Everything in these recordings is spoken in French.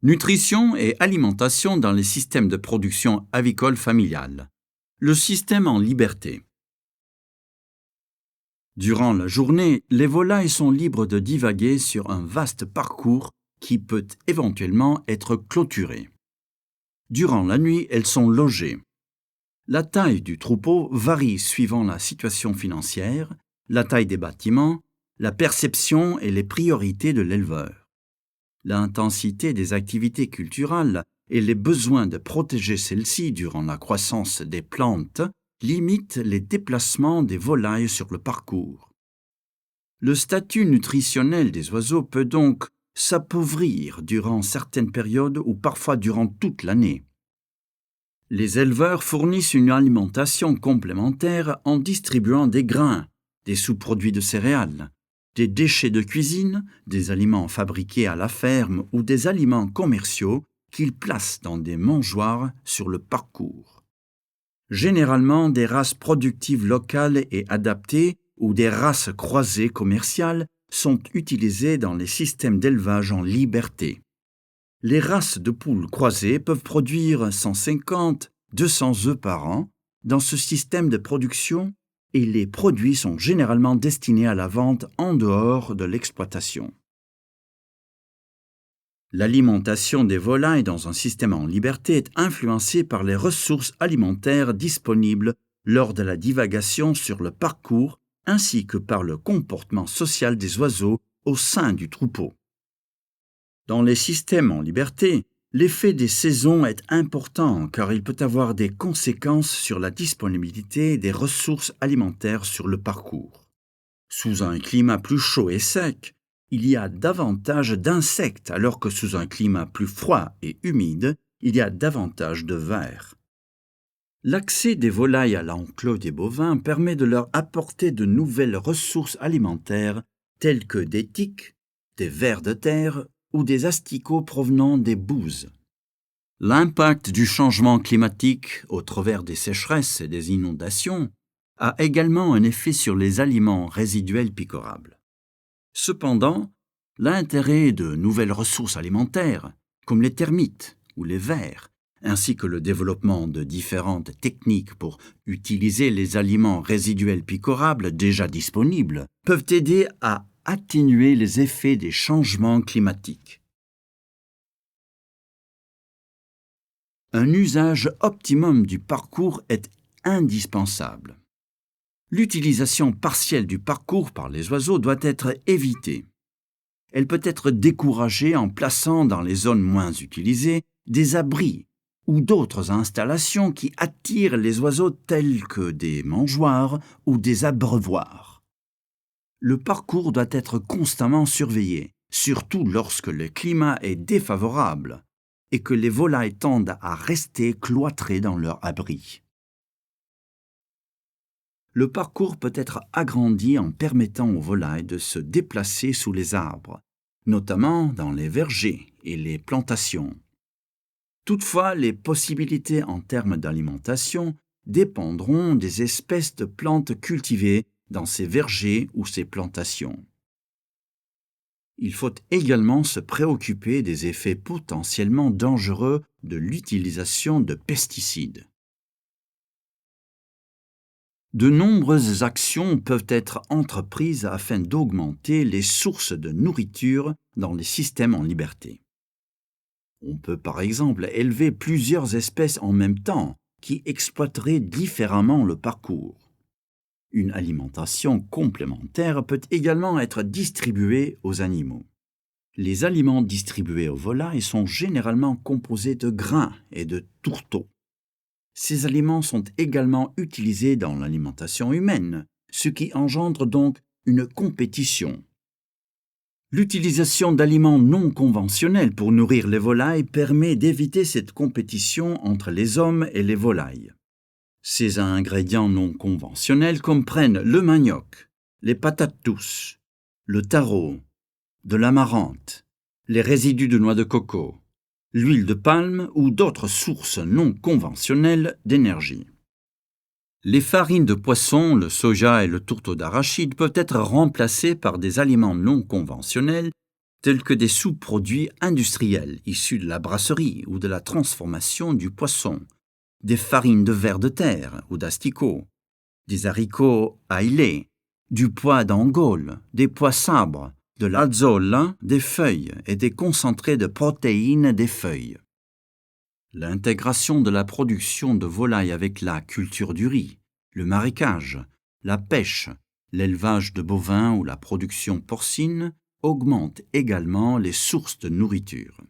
Nutrition et alimentation dans les systèmes de production avicole familiale. Le système en liberté. Durant la journée, les volailles sont libres de divaguer sur un vaste parcours qui peut éventuellement être clôturé. Durant la nuit, elles sont logées. La taille du troupeau varie suivant la situation financière, la taille des bâtiments, la perception et les priorités de l'éleveur. L'intensité des activités culturales et les besoins de protéger celles-ci durant la croissance des plantes limitent les déplacements des volailles sur le parcours. Le statut nutritionnel des oiseaux peut donc s'appauvrir durant certaines périodes ou parfois durant toute l'année. Les éleveurs fournissent une alimentation complémentaire en distribuant des grains, des sous-produits de céréales, des déchets de cuisine, des aliments fabriqués à la ferme ou des aliments commerciaux qu'ils placent dans des mangeoires sur le parcours. Généralement, des races productives locales et adaptées ou des races croisées commerciales sont utilisées dans les systèmes d'élevage en liberté. Les races de poules croisées peuvent produire 150-200 œufs par an dans ce système de production et les produits sont généralement destinés à la vente en dehors de l'exploitation. L'alimentation des volailles dans un système en liberté est influencée par les ressources alimentaires disponibles lors de la divagation sur le parcours ainsi que par le comportement social des oiseaux au sein du troupeau. Dans les systèmes en liberté, l'effet des saisons est important car il peut avoir des conséquences sur la disponibilité des ressources alimentaires sur le parcours. Sous un climat plus chaud et sec, il y a davantage d'insectes alors que sous un climat plus froid et humide, il y a davantage de vers. L'accès des volailles à l'enclos des bovins permet de leur apporter de nouvelles ressources alimentaires telles que des tiques, des vers de terre ou des asticots provenant des bouses. L'impact du changement climatique au travers des sécheresses et des inondations a également un effet sur les aliments résiduels picorables. Cependant, l'intérêt de nouvelles ressources alimentaires, comme les termites ou les vers, ainsi que le développement de différentes techniques pour utiliser les aliments résiduels picorables déjà disponibles, peuvent aider à atténuer les effets des changements climatiques. Un usage optimum du parcours est indispensable. L'utilisation partielle du parcours par les oiseaux doit être évitée. Elle peut être découragée en plaçant dans les zones moins utilisées des abris ou d'autres installations qui attirent les oiseaux tels que des mangeoires ou des abreuvoirs. Le parcours doit être constamment surveillé, surtout lorsque le climat est défavorable et que les volailles tendent à rester cloîtrées dans leur abri. Le parcours peut être agrandi en permettant aux volailles de se déplacer sous les arbres, notamment dans les vergers et les plantations. Toutefois, les possibilités en termes d'alimentation dépendront des espèces de plantes cultivées dans ces vergers ou ces plantations. Il faut également se préoccuper des effets potentiellement dangereux de l'utilisation de pesticides. De nombreuses actions peuvent être entreprises afin d'augmenter les sources de nourriture dans les systèmes en liberté. On peut par exemple élever plusieurs espèces en même temps qui exploiteraient différemment le parcours. Une alimentation complémentaire peut également être distribuée aux animaux. Les aliments distribués aux volailles sont généralement composés de grains et de tourteaux. Ces aliments sont également utilisés dans l'alimentation humaine, ce qui engendre donc une compétition. L'utilisation d'aliments non conventionnels pour nourrir les volailles permet d'éviter cette compétition entre les hommes et les volailles. Ces ingrédients non conventionnels comprennent le manioc, les patates douces, le taro, de l'amarante, les résidus de noix de coco, l'huile de palme ou d'autres sources non conventionnelles d'énergie. Les farines de poisson, le soja et le tourteau d'arachide peuvent être remplacés par des aliments non conventionnels tels que des sous-produits industriels issus de la brasserie ou de la transformation du poisson, des farines de vers de terre ou d'asticots, des haricots ailés, du pois d'Angole, des pois sabres, de l'alzola, des feuilles et des concentrés de protéines des feuilles. L'intégration de la production de volailles avec la culture du riz, le marécage, la pêche, l'élevage de bovins ou la production porcine augmente également les sources de nourriture.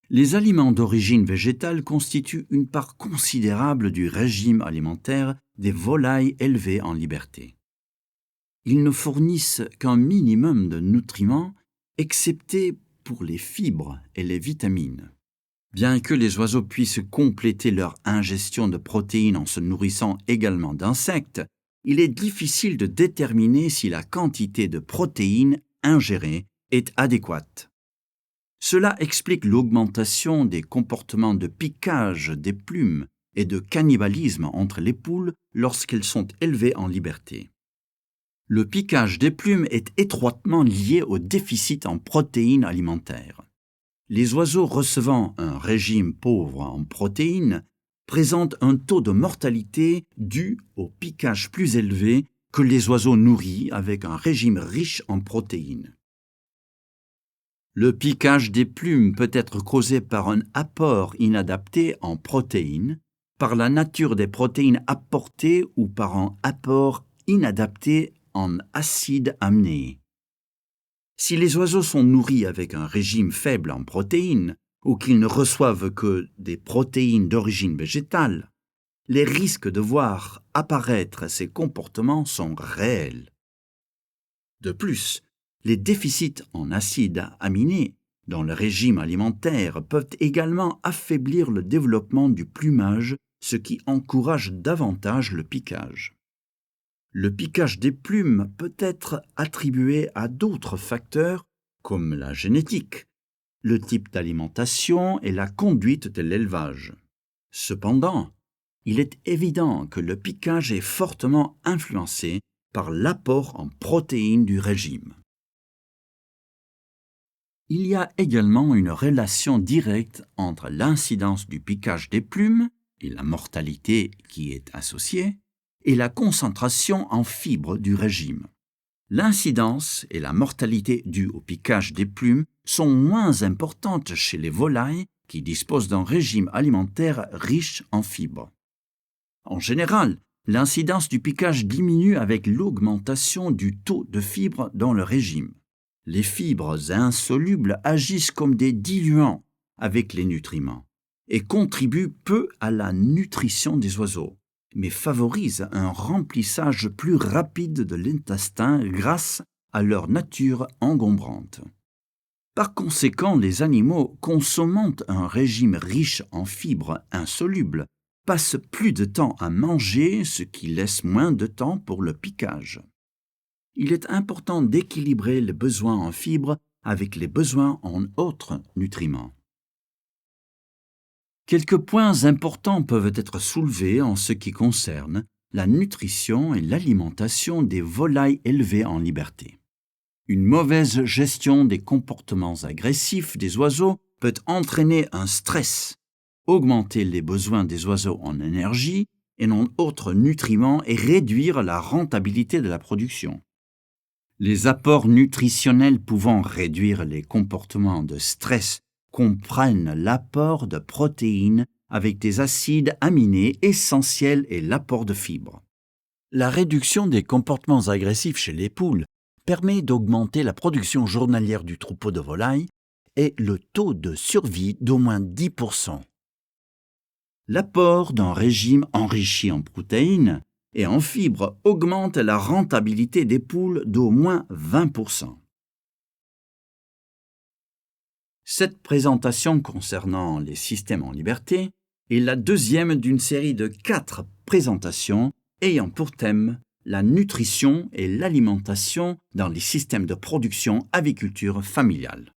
Les aliments d'origine végétale constituent une part considérable du régime alimentaire des volailles élevées en liberté. Ils ne fournissent qu'un minimum de nutriments, excepté pour les fibres et les vitamines. Bien que les oiseaux puissent compléter leur ingestion de protéines en se nourrissant également d'insectes, il est difficile de déterminer si la quantité de protéines ingérées est adéquate. Cela explique l'augmentation des comportements de piquage des plumes et de cannibalisme entre les poules lorsqu'elles sont élevées en liberté. Le piquage des plumes est étroitement lié au déficit en protéines alimentaires. Les oiseaux recevant un régime pauvre en protéines présentent un taux de mortalité dû au piquage plus élevé que les oiseaux nourris avec un régime riche en protéines. Le piquage des plumes peut être causé par un apport inadapté en protéines, par la nature des protéines apportées ou par un apport inadapté en acides aminés. Si les oiseaux sont nourris avec un régime faible en protéines ou qu'ils ne reçoivent que des protéines d'origine végétale, les risques de voir apparaître ces comportements sont réels. De plus, les déficits en acides aminés dans le régime alimentaire peuvent également affaiblir le développement du plumage, ce qui encourage davantage le piquage. Le piquage des plumes peut être attribué à d'autres facteurs comme la génétique, le type d'alimentation et la conduite de l'élevage. Cependant, il est évident que le piquage est fortement influencé par l'apport en protéines du régime. Il y a également une relation directe entre l'incidence du piquage des plumes et la mortalité qui est associée, et la concentration en fibres du régime. L'incidence et la mortalité dues au piquage des plumes sont moins importantes chez les volailles qui disposent d'un régime alimentaire riche en fibres. En général, l'incidence du piquage diminue avec l'augmentation du taux de fibres dans le régime. Les fibres insolubles agissent comme des diluants avec les nutriments et contribuent peu à la nutrition des oiseaux, mais favorisent un remplissage plus rapide de l'intestin grâce à leur nature encombrante. Par conséquent, les animaux consommant un régime riche en fibres insolubles passent plus de temps à manger, ce qui laisse moins de temps pour le piquage. Il est important d'équilibrer les besoins en fibres avec les besoins en autres nutriments. Quelques points importants peuvent être soulevés en ce qui concerne la nutrition et l'alimentation des volailles élevées en liberté. Une mauvaise gestion des comportements agressifs des oiseaux peut entraîner un stress, augmenter les besoins des oiseaux en énergie et en autres nutriments et réduire la rentabilité de la production. Les apports nutritionnels pouvant réduire les comportements de stress comprennent l'apport de protéines avec des acides aminés essentiels et l'apport de fibres. La réduction des comportements agressifs chez les poules permet d'augmenter la production journalière du troupeau de volailles et le taux de survie d'au moins 10%. L'apport d'un régime enrichi en protéines et en fibres augmente la rentabilité des poules d'au moins 20%. Cette présentation concernant les systèmes en liberté est la deuxième d'une série de 4 présentations ayant pour thème la nutrition et l'alimentation dans les systèmes de production aviculture familiale.